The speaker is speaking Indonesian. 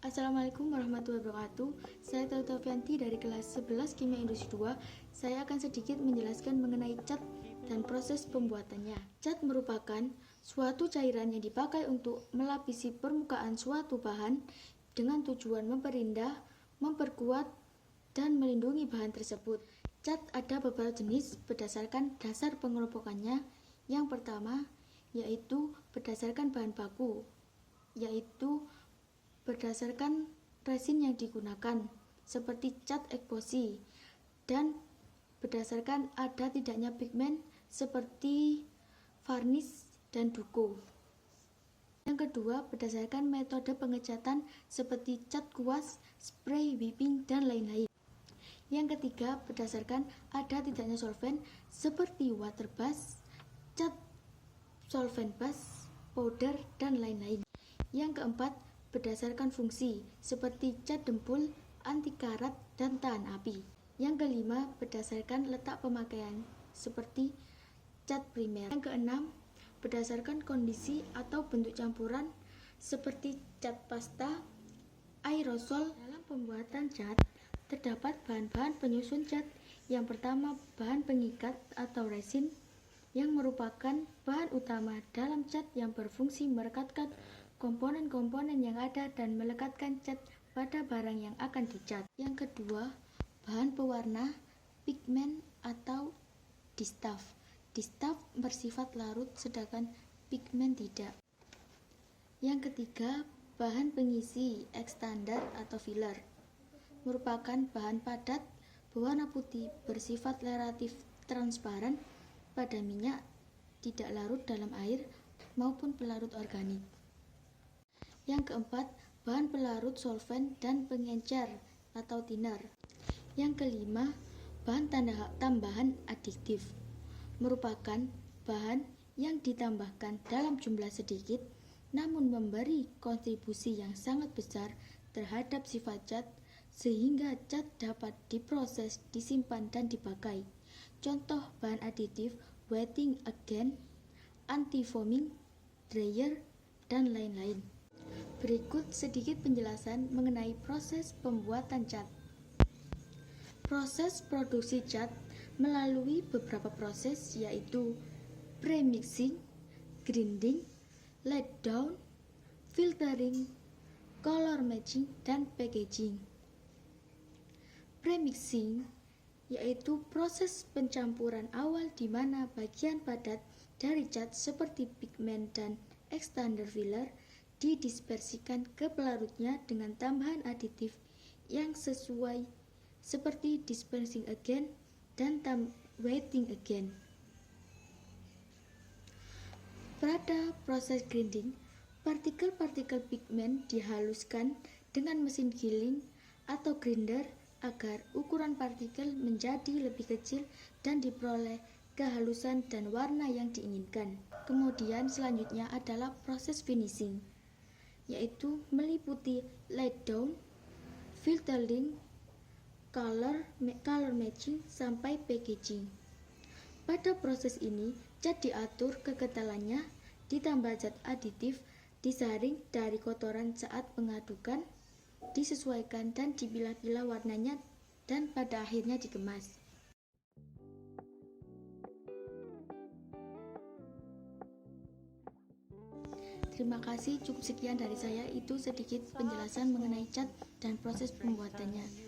Assalamualaikum warahmatullahi wabarakatuh. Saya Taufianti dari kelas 11 Kimia Industri 2. Saya akan sedikit menjelaskan mengenai cat dan proses pembuatannya. Cat merupakan suatu cairan yang dipakai untuk melapisi permukaan suatu bahan dengan tujuan memperindah, memperkuat, dan melindungi bahan tersebut. Cat ada beberapa jenis berdasarkan dasar pengelompokannya. Yang pertama yaitu berdasarkan bahan baku, yaitu berdasarkan resin yang digunakan, seperti cat epoxy, dan berdasarkan ada tidaknya pigmen seperti varnish dan duko. Yang kedua, berdasarkan metode pengecatan seperti cat kuas, spray, whipping, dan lain-lain. Yang ketiga, berdasarkan ada tidaknya solvent seperti water base, cat solvent base, powder, dan lain-lain. Yang keempat, berdasarkan fungsi seperti cat dempul, anti karat, dan tahan api. Yang kelima, berdasarkan letak pemakaian seperti cat primer. Yang keenam, berdasarkan kondisi atau bentuk campuran seperti cat pasta, aerosol. Dalam pembuatan cat terdapat bahan-bahan penyusun cat. Yang pertama, bahan pengikat atau resin yang merupakan bahan utama dalam cat yang berfungsi merekatkan komponen-komponen yang ada dan melekatkan cat pada barang yang akan dicat. Yang kedua, bahan pewarna, pigmen atau distaff. Distaff bersifat larut sedangkan pigmen tidak. Yang ketiga, bahan pengisi ekstander atau filler. Merupakan bahan padat berwarna putih bersifat relatif transparan pada minyak, tidak larut dalam air maupun pelarut organik. Yang keempat, bahan pelarut solvent dan pengencer atau thinner. Yang kelima, bahan tambahan adiktif. Merupakan bahan yang ditambahkan dalam jumlah sedikit namun memberi kontribusi yang sangat besar terhadap sifat cat sehingga cat dapat diproses, disimpan, dan dipakai. Contoh bahan aditif wetting agent, anti-foaming, dryer, dan lain-lain. Berikut sedikit penjelasan mengenai proses pembuatan cat. Proses produksi cat melalui beberapa proses yaitu pre-mixing, grinding, let down, filtering, color matching, dan packaging. Pre-mixing yaitu proses pencampuran awal di mana bagian padat dari cat seperti pigmen dan extender filler didispersikan ke pelarutnya dengan tambahan aditif yang sesuai seperti dispersing agent dan wetting agent. Pada proses grinding, partikel-partikel pigmen dihaluskan dengan mesin giling atau grinder agar ukuran partikel menjadi lebih kecil dan diperoleh kehalusan dan warna yang diinginkan. Kemudian selanjutnya adalah proses finishing, yaitu meliputi let down, filtering, color matching, sampai packaging. Pada proses ini, cat diatur kekentalannya, ditambah zat aditif, disaring dari kotoran saat pengadukan, disesuaikan dan dipilah-pilah warnanya, dan pada akhirnya dikemas. Terima kasih, cukup sekian dari saya. Itu sedikit penjelasan mengenai cat dan proses pembuatannya.